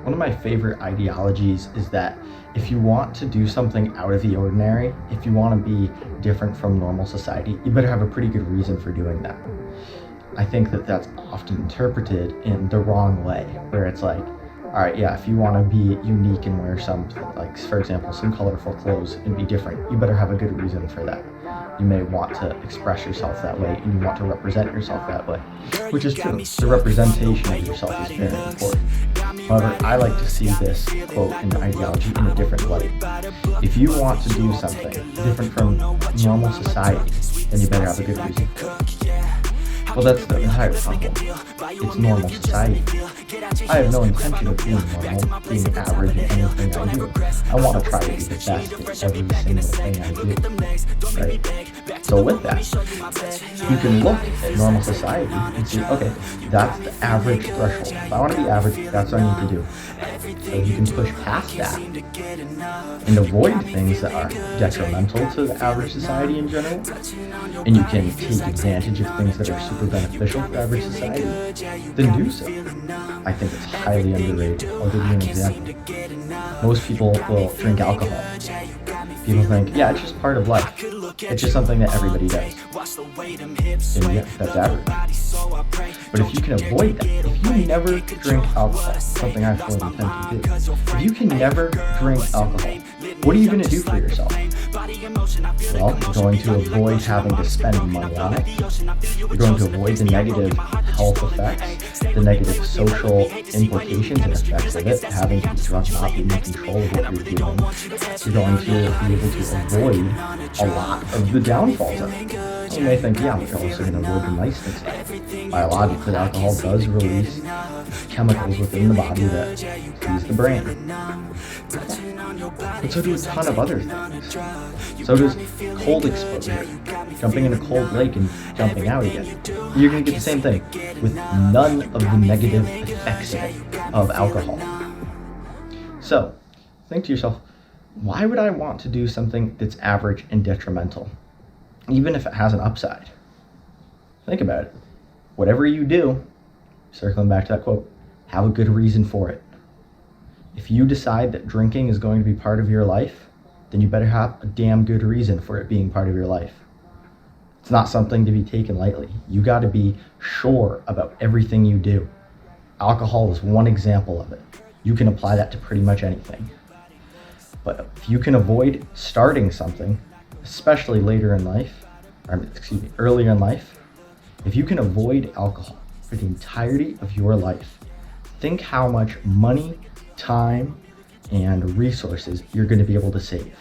One of my favorite ideologies is that if you want to do something out of the ordinary, if you want to be different from normal society, you better have a pretty good reason for doing that. I think that that's often interpreted in the wrong way, where it's like, all right, yeah, if you want to be unique and wear something, like, for example, some colorful clothes and be different, you better have a good reason for that. You may want to express yourself that way, and you want to represent yourself that way, which is true. The representation of yourself is very important. However, I like to see this quote and ideology in a different light. If you want to do something different from normal society, then you better have a good reason for it. Well, that's the entire problem. It's normal society. I have no intention of being normal, being average in anything I do. I want to try to be the best at every single thing I do. Right? So with that, you can look at normal society and see, okay, that's the average threshold. If I want to be average, that's what I need to do. So you can push past that and avoid things that are detrimental to the average society in general. And you can take advantage of things that are super beneficial for average society, then do so. I think it's highly underrated. I'll give you an example. Most people will drink alcohol. People think, yeah, it's just part of life. It's just something that everybody does. And yeah, that's average. But if you can avoid that, if you never drink alcohol, something I fully intend to do, if you can never drink alcohol, what are you going to do for yourself? Well, you're going to avoid having to spend money on it. You're going to avoid the negative health effects, the negative social implications and effects of it, having to be drunk, not being in control of what you're doing. You're going to be able to avoid a lot of the downfalls of it. You may think, yeah, but you're also going to avoid the nice things. Biologically, alcohol does release chemicals within the body that please the brain. But so do a ton of other things. So does cold exposure, jumping in a cold lake and jumping out again. You're going to get the same thing with none of the negative effects of alcohol. So think to yourself, why would I want to do something that's average and detrimental, even if it has an upside? Think about it. Whatever you do, circling back to that quote, have a good reason for it. If you decide that drinking is going to be part of your life, then you better have a damn good reason for it being part of your life. It's not something to be taken lightly. You got to be sure about everything you do. Alcohol is one example of it. You can apply that to pretty much anything. But if you can avoid starting something, especially earlier in life, if you can avoid alcohol for the entirety of your life, think how much money, time, and resources you're going to be able to save.